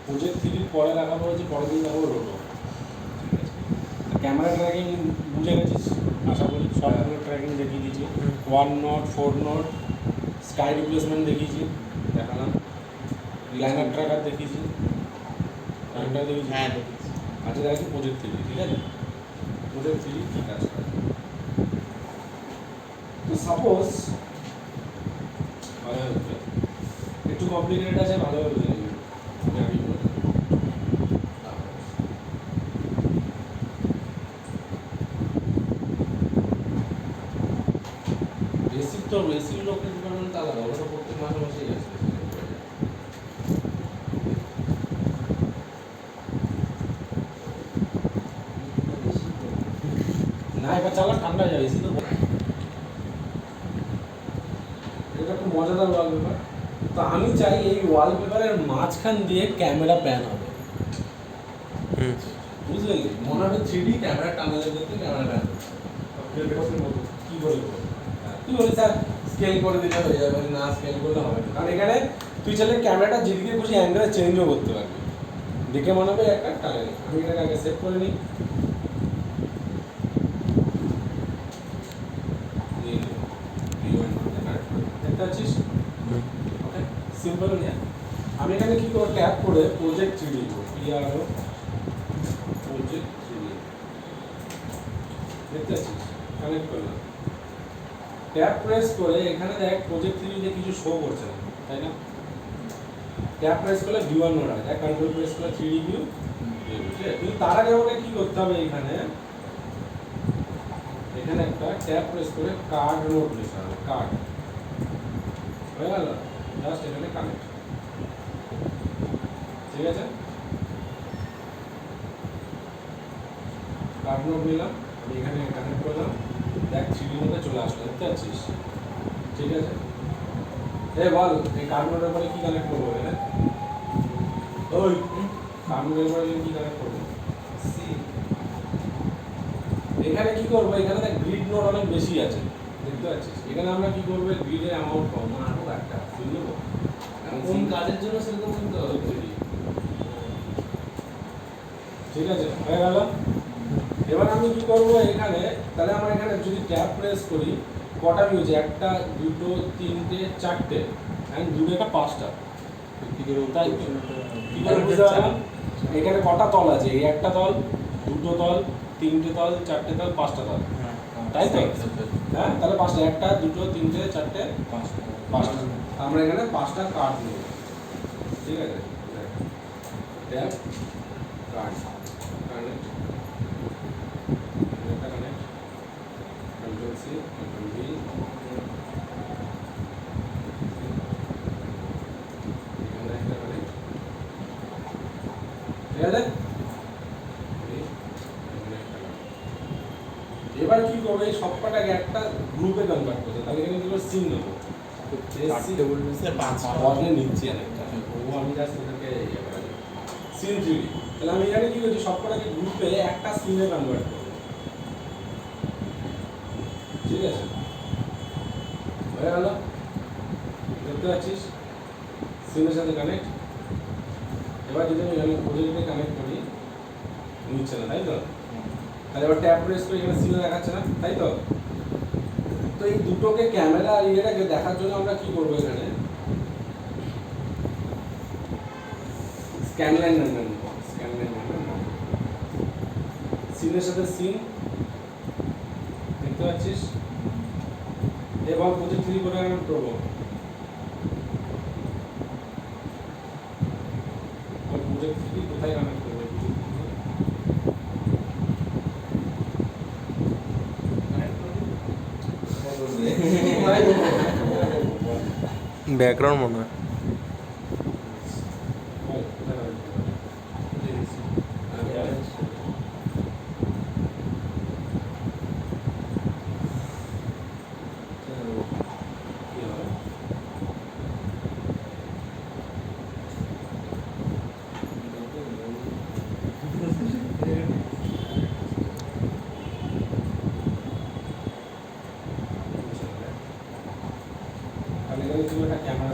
Project থ্রির পরে দেখাবো হচ্ছে পরের দিন দেখাবো রোটো। ক্যামেরা ট্র্যাকিং বুঝে গেছিস আশা করি, সবগুলো ট্র্যাকিং দেখিয়ে দিয়েছি। 1 নট 4 নট স্কাই রিপ্লেসমেন্ট দেখিয়েছি, দেখালাম। লাইনার ট্র্যাকার দেখিয়েছি, লাইনার দেখিয়েছি। হ্যাঁ দেখেছি। আজকে দেখাচ্ছি প্রজেক্ট থ্রি, ঠিক আছে? প্রজেক্ট থ্রি কী কাজ করে। তো সাপোজ ভালো হচ্ছে, একটু কমপ্লিকেটেড আছে, ভালোভাবে বুঝে নিবি। বেসিক তো বেসিক লোকের ডিপার্টমেন্ট আলাদা, ওরা তো প্রত্যেক মাসে মাসেই আসে। না এবার চালা ঠান্ডা যাবে, এসি তো। এটা খুব মজাদার ওয়ালপেপার। তো আমি চাই এই ওয়ালপেপারের মাঝখান দিয়ে ক্যামেরা প্যান হবে, বুঝলি? মনে হবে 3D ক্যামেরা টানেলের মধ্যে ক্যামেরা প্যান কি করে তুই বলি স্যার স্কেল করে দিলে হয়ে যাবে। না স্কেল করলে হবে না, কারণ এখানে তুই চাইলে ক্যামেরাটা যেদিকে খুশি অ্যাঙ্গেলে চেঞ্জও করতে পারবি, দেখে মনে হবে একটা টানেল। আমি এটাকে আগে সেট করে নিই। দেখতে পাচ্ছিস? ওকে সিম্পল নিয়ে আমি এখানে কি করব, ট্যাপ করে project 3D PRO project 3D দেখতে পাচ্ছিস, কানেক্ট করলাম। ট্যাপ প্রেস করে এখানে দেখ প্রজেক্ট 3D তে কিছু শো করছে না, তাই না? ট্যাপ প্রেস করলে ভিউ আর নোট হয়, দেখ কন্ট্রোল প্রেস করলে 3D ভিউ। ঠিক আছে, কিন্তু তার আগে আমাকে কি করতে হবে, এখানে এখানে একটা ট্যাপ প্রেস করে কার্ড নোট লিখতে হবে। কার্ড হয়ে গেল, জাস্ট এখানে কানেক্ট, ঠিক আছে? কার্ড নোট নিলাম, আমি এখানে কানেক্ট করলাম, দেখ 3D মধ্যে চলে আসলো, দেখতে পাচ্ছিস? ঠিক আছে, এই বল এই কার্ড নোটের পরে কি কানেক্ট করবো এখানে? ওই কার্ড নোটের পরে কি কানেক্ট করবো? এখানে কি করবো, এখানে দেখ গ্রিড নোট অনেক বেশি আছে, দেখতে পাচ্ছিস? এখানে আমরা কি করবো, গ্রিডের অ্যামাউন্ট কম, আরো একটা ফিল নেবো। কোন কাজের জন্য সেরকম কিন্তু ঠিক আছে, হয়ে গেল। এবার আমি কি করবো এখানে, তাহলে আমরা এখানে যদি ট্যাপ প্রেস করি কটা ভিউ আছে, একটা দুটো তিনটে চারটে অ্যান্ড দুটো একটা পাঁচটা, তাই তো? কি করে বুঝতে পারলাম এখানে কটা তল আছে? এই একটা তল, দুটো তল, তিনটে তল, চারটে তল, পাঁচটা তল, তাই তো? হ্যাঁ, তাহলে পাঁচটা, একটা দুটো তিনটে চারটে পাঁচটা। আমরা এখানে পাঁচটা কার্ড নেব, ঠিক আছে? Tap card connect, connect, control C control V, এখানে একটা কানেক্ট, ঠিক আছে? এবার কি করবে, এই সবকটাকে একটা গ্রুপে কনভার্ট করতে, তাহলে এখানে কি করে সিন নেবো, নিচ্ছি আরেকটা ও, আমি জাস্ট এটাকে সিন 3D। তাহলে আমি এখানে কি করছি, সবকটাকে গ্রুপে একটা সিনে কনভার্ট করবো, ঠিক আছে? হয়ে গেল, দেখতে পাচ্ছিস সিনের সাথে কানেক্ট। এবার যদি আমি এখানে প্রজেক্টে কানেক্ট করি, নিচ্ছে না, তাই তো? তাহলে এবার ট্যাপ প্রেস করে এখানে সিনে দেখাচ্ছে না, তাই তো? তো এই দুটোকে ক্যামেরা আর ইয়েটাকে দেখার জন্য আমরা কি করবো, এখানে স্ক্যান লাইন নেব, স্ক্যান লাইন নেব, সিনের সাথে সিন, দেখতে পাচ্ছিস? এবার প্রজেক্ট 3 করে কানেক্ট করবো, প্রজেক্ট 3 কোথায় কানেক্ট করবো, ব্যাকগ্রাউন্ড মনে হয় তাহলে এখানে তুমি একটা ক্যামেরা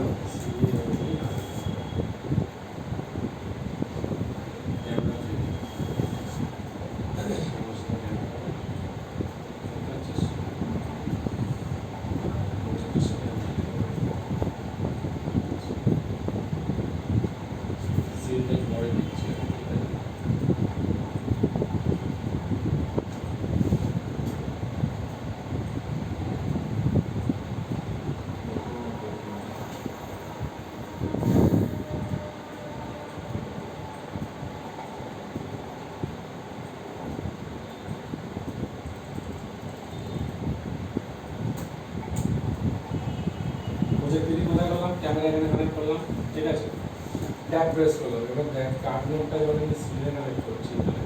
সিনটা পরে দিচ্ছি, ঠিক আছে? প্রজেক্ট থ্রি কোথায় করলাম? ক্যামেরা এখানে কানেক্ট করলাম, ঠিক আছে? ট্যাব প্রেস করলাম। এবার দেখ কার্ড নোটটা এবার আমি সিনে কানেক্ট করছি এখানে।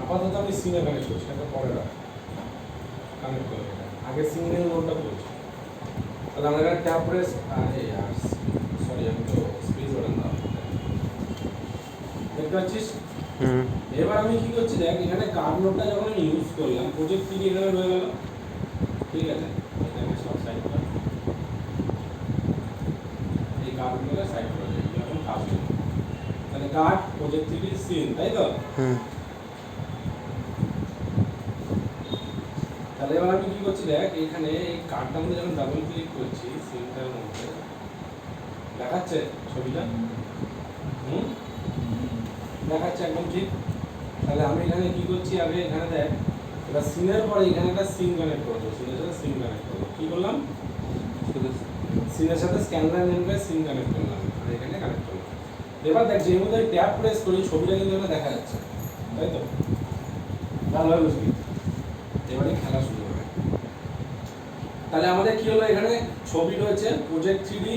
আপাতত আমি সিনে কানেক্ট করছি, এটা পরে রাখ। কানেক্ট করলাম এটা। আগে সিনে নোটটা করছি। তাহলে আমরা এখানে ট্যাব প্রেস, আরে यार সরি আমি তো স্পেস বাটন দাও। দেখতে পাচ্ছিস? এবার আমি কি করছি দেখ, এখানে কার্ড নোটটা যখন আমি ইউজ করলাম, প্রজেক্ট থ্রি এখানে রয়ে গেল, ঠিক আছে? এটাকে সব সাইড কর। এই কার্ডগুলো সাইড করা যায়, এখন কাজ হবে। তাহলে কার্ড প্রজেক্ট থ্রি সিন, তাই তো? তাহলে এবার আমি কি করছি দেখ, এখানে এই কার্ডটার মধ্যে যখন ডাবল ক্লিক করছি সিনটার মধ্যে দেখাচ্ছে ছবিটা, দেখাচ্ছে একদম ঠিক। তাহলে আমি এখানে কি করছি, আগে এখানে দেখ, এবার সিনের পরে এখানে একটা সিন কানেক্ট করবো, সিনের সাথে সিন কানেক্ট করবো। কি করলাম? সিনের সাথে স্ক্যানার নেম করে সিন কানেক্ট করলাম, আর এখানে কানেক্ট করলাম। এবার দেখ যে মধ্যে ট্যাব প্রেস করি ছবিটা কিন্তু এখানে দেখা যাচ্ছে, তাই তো? ভালোভাবে বুঝবি, এবারে খেলা শুরু হবে। তাহলে আমাদের কি হলো, এখানে ছবি রয়েছে প্রজেক্ট থ্রি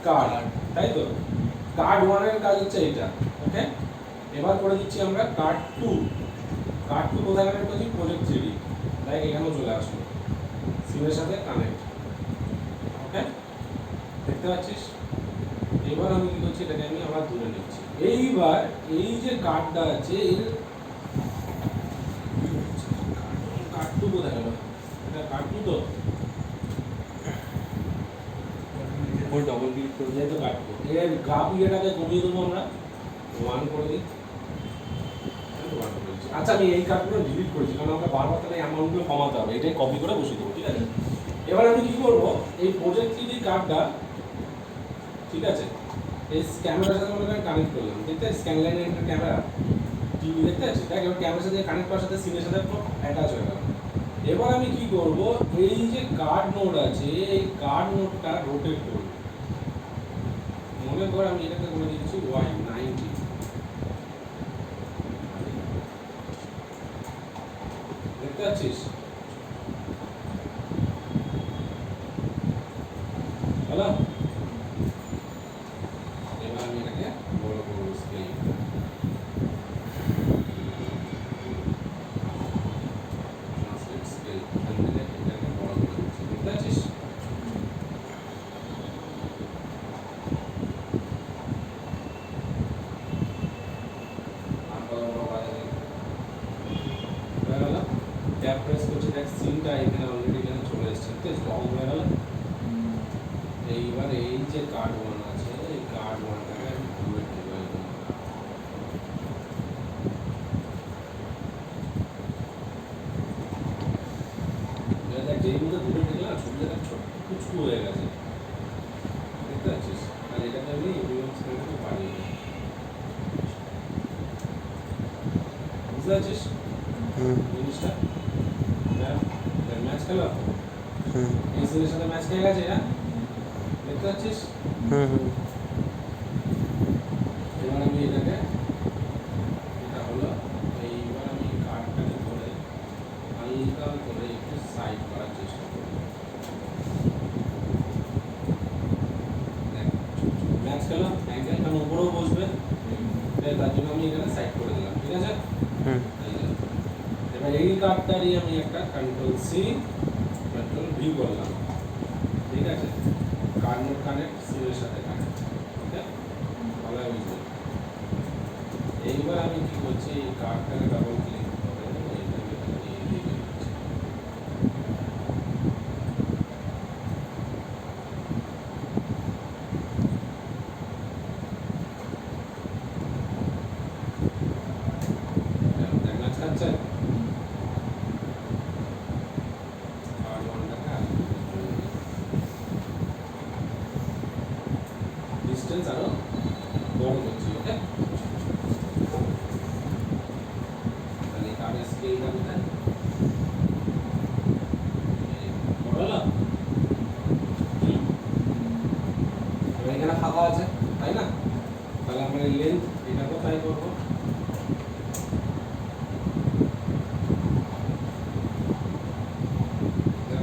কার্ড, তাই তো? কার্ড ওয়ানের কাজ হচ্ছে এইটা, ওকে? এবার করে দিচ্ছি আমরা কার্ড টু। কার্ড টু কোথায় কানেক্ট করছি? প্রজেক্ট থ্রি, লাইক এখানেও চলে আসলো, সিমের সাথে কানেক্ট, ওকে? দেখতে পাচ্ছিস? এবার আমি কি করছি, এটাকে আমি আবার দূরে নিচ্ছি। এইবার এই যে কার্ডটা আছে, এর কার্ড টু কোথায় গেল? এটা কার্ড টু তো, ওই ডবল ক্লিক করে এই তো কার্ড টু। এর গ্রাফ ইয়েটাকে কমিয়ে দেবো আমরা, 1 করে দিই। আচ্ছা আমি এই কার্ডগুলো ডিলিট করেছি, কারণ আমরা বারবার তাহলে অ্যামাউন্টগুলো কমাতে হবে, এটাই কপি করে বসিয়ে দেবো, ঠিক আছে? এবার আমি কি করব, এই প্রজেক্ট থ্রি কার্ডটা, ঠিক আছে, এই ক্যামেরার সাথে আমরা কানেক্ট করলাম, দেখতে পাচ্ছিস? স্ক্যান লাইনের একটা ক্যামেরা টিভি দেখতে পাচ্ছিস? দেখ এবার ক্যামেরার সাথে কানেক্ট করার সাথে সিনের সাথে পুরো অ্যাটাচ হয়ে গেল। এবার আমি কি করব, এই যে কার্ড নোড আছে, এই কার্ড নোডটা রোটেট করব। মনে কর আমি এটাকে করে দিচ্ছি y90, দেখতে পাচ্ছিস? হলো? এবার আমি এটাকে বড় করব স্কেল, ট্রান্সলেট স্কেল, এখান থেকে এটাকে বড় করে দিচ্ছি, দেখতে পাচ্ছিস? আর বড় বড় বাজারে হয়ে গেল। ট্যাব প্রেস করছি, দেখ সিনটা এখানে অলরেডি এখানে চলে এসেছে, ঠিক আছে? লং হয়ে গেল। এইবার এই যে কার্ড ওয়ান আছে, এই কার্ড ওয়ানটাকে আমি দূরে টেবিল করব। এবার দেখ যেই মধ্যে দূরে টেবিল না, ছবিটা দেখ ছোট কুচকু হয়ে গেছে, দেখতে পাচ্ছিস? আর এটাকে আমি ইউনিয়ন স্ক্রিনটাকে বাড়িয়ে দিই, বুঝতে পারছিস জিনিসটা? ম্যাচ খেলো, এই সিনের সাথে ম্যাচ খেয়ে গেছে, হ্যাঁ? দেখতে পাচ্ছিস? এবার আমি এটাকে, এটা হলো, এইবার আমি কার্ডটাকে ধরে হালকা করে একটু সাইড করার চেষ্টা করব। দেখ ম্যাচ খেলো, অ্যাঙ্গেল কারণ উপরেও বসবে, তার জন্য আমি এখানে সাইড করে দিলাম, ঠিক আছে? এই যে। এবার এই কার্ডটারই আমি একটা কন্ট্রোল সি কন্ট্রোল ভি করলাম, ঠিক আছে? কার্ড নোট কানেক্ট, সিনের সাথে কানেক্ট, ওকে? ভালো বুঝলি? এইবার আমি কি করছি, এই কার্ডটাকে ডাবল ক্লিক করে এইটাকে এই দিকে নিচ্ছি। দেখ ম্যাচ খাচ্ছে, কার্ড ওয়ানটাকে ডিস্টেন্স আরো বড় করছি, ওকে তাহলে কার্ডের স্কেলটা কোথায় বড়লা এখানে ফাঁকা আছে তাই না তাহলে আমরা এই লেন্থ এটা কোথায় করবো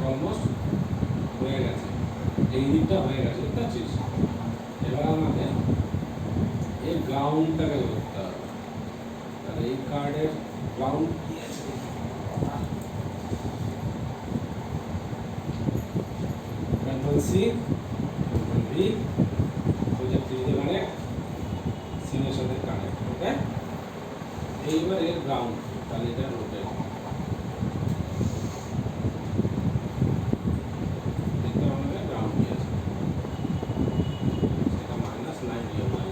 অলমোস্ট হয়ে গেছে এই দিকটা হয়ে গেছে বুঝতে পারছিস এবার আমাকে এই গ্রাউন্ডটাকে ধরতে হবে তাহলে এই কার্ডের গ্রাউন্ড কি আছে control C control V project থ্রিতে কানেক্ট সিমের সাথে কানেক্ট ওকে এইবার এর গ্রাউন্ড তাহলে এটা রোটেট দেখতে আমাদের গ্রাউন্ড কি আছে সেটা -90 হবে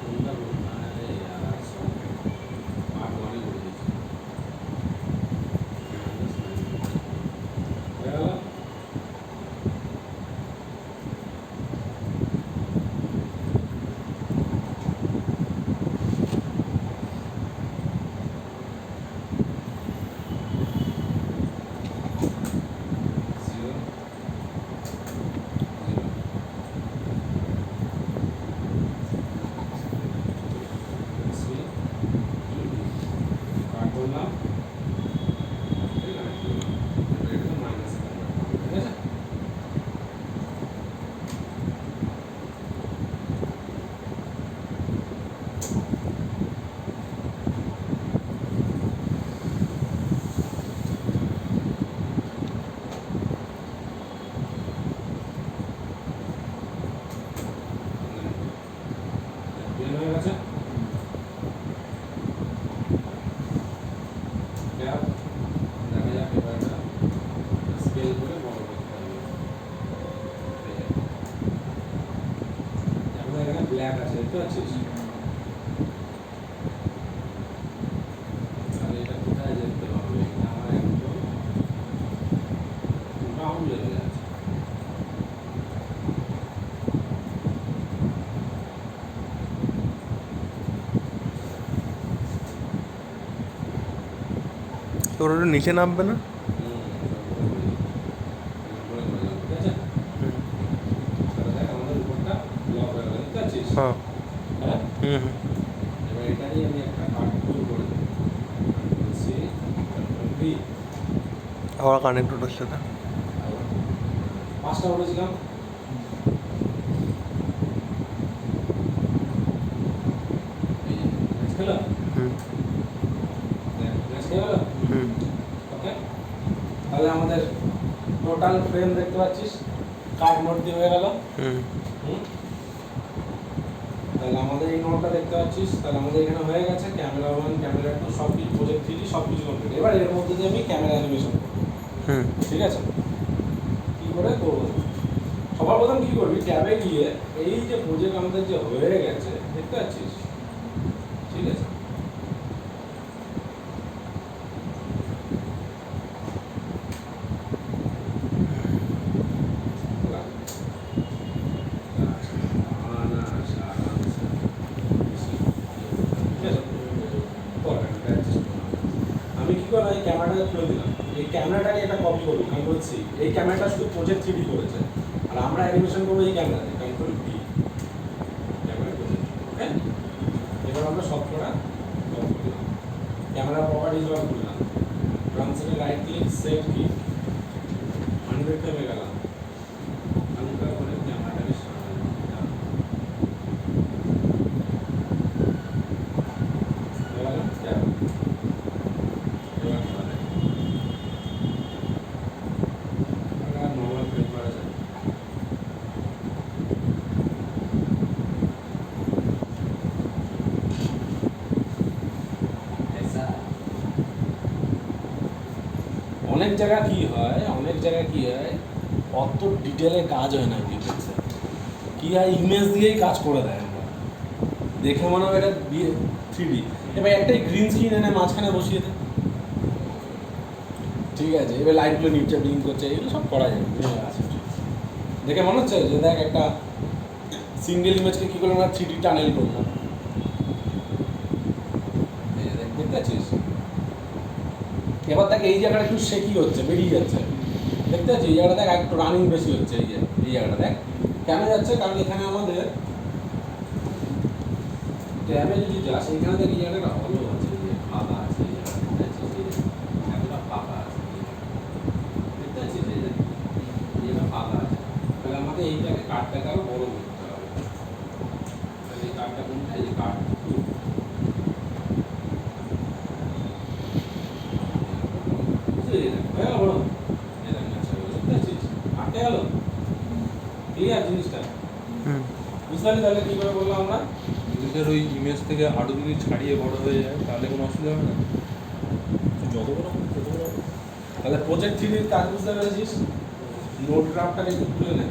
কোনটা বলবো আরে यार সব পার্ট 1 এ বলে দিয়েছি -90 হয়ে গেল zero, zero. See? কাট করলাম ঠিক আছে এটা তো মাইনাস ঠিক আছে ক্লিয়ার হয়ে গেছে ক্যাপ দেখা যাক এবার এটা স্কেল করে বড় করতে হবে এই যে। এখন এখানে ব্ল্যাক আছে দেখতে পাচ্ছিস তাহলে এটা কোথায় যেতে হবে এটা আমার একদম ব্রাউন লেভেলে আছে তোর ওটা নিচে নামবে না? হ্যাঁ। হুম হুম। আবার কানেক্ট ওটার সাথে। পাঁচটা বলেছিলাম হুম হুম। ওকে তাহলে আমাদের টোটাল ফ্রেম দেখতে পাচ্ছিস কার্ড নোট দিয়ে হয়ে গেল হুম তাহলে আমাদের এই নোটটা দেখতে পাচ্ছিস তাহলে আমাদের এখানে হয়ে গেছে ক্যামেরা 1 ক্যামেরা 2 সব কিছু প্রজেক্ট 3D সব কিছু কমপ্লিট এবার এর মধ্যে দিয়ে আমি ক্যামেরা অ্যানিমেশন করব হুম। ঠিক আছে কি করে করব সবার প্রথম কি করবি ট্যাবে গিয়ে এই যে প্রজেক্ট আমাদের যে হয়ে গেছে দেখতে পাচ্ছিস ঠিক আছে আমি কি করলাম এই ক্যামেরাটা খুলে দিলাম এই ক্যামেরাটাকে একটা কপি করবো কন্ট্রোল সি এই ক্যামেরাটা শুধু প্রজেক্ট 3D করেছে আর আমরা অ্যানিমেশন করবো এই ক্যামেরাতে কন্ট্রোল ভি ক্যামেরা প্রজেক্ট ওকে এবার আমরা সব করা অফ করলাম ক্যামেরা প্রপার্টিজ অন করলাম ট্রান্সলেট রাইট ক্লিক সেভ কি 100 টাইমে গেলাম হালকা করে ক্যামেরাটাকে সামনে অনেক জায়গায় কি হয় অত ডিটেলে কাজ হয় না ভিডিওতে কি হয় ইমেজ দিয়েই কাজ করে দেয় আমরা দেখে মনে হয় এটা 3D এবার একটা গ্রিন স্ক্রিন এনে মাঝখানে বসিয়ে দেয় ঠিক ঠিক আছে, এবার লাইটগুলো নিচে ব্লিঙ্ক করছে, এগুলো সব করা যাবে, দেখে মনে হচ্ছে যে দেখ একটা সিঙ্গেল ইমেজকে কী করে আমরা 3D টানেল করবো। এই যে দেখতে পাচ্ছিস, এবার দেখ এই জায়গাটা একটু শেকি হচ্ছে, বেরিয়ে যাচ্ছে, দেখতে পাচ্ছিস এই জায়গাটা দেখ একটু রানিং বেশি হচ্ছে, এই জায়গাটা দেখ কেন যাচ্ছে, কারণ এখানে আমাদের ট্যাবে যদি যাস এখানে দেখ এই জায়গাটা ভালো আছে, এই যে ফাঁকা আছে, এই জায়গাটা দেখতে পাচ্ছিস, এই যে এতটা ফাঁকা আছে, দেখতে পাচ্ছিস এই যে এটা ফাঁকা আছে, তাহলে আমাদের এইটাকে কার্ডটাকে আরো বড় করতে হবে। তাহলে এই কার্ডটা কোনটা, এই যে কার্ড ক্লিয়ার জিনিসটা, হুম বুঝতে পারলি তাহলে কি করে বললাম আমরা। যদি স্যার ওই ইমেজ থেকে আরো যদি ছাড়িয়ে বড় হয়ে যায় তাহলে কোনো অসুবিধা হবে না? যত বড় হোক, তত বড় হোক। তাহলে প্রজেক্ট 3 এর কাজ বুঝতে পেরেছিস, নোট গ্রাফটাকে একটু খুলে নে।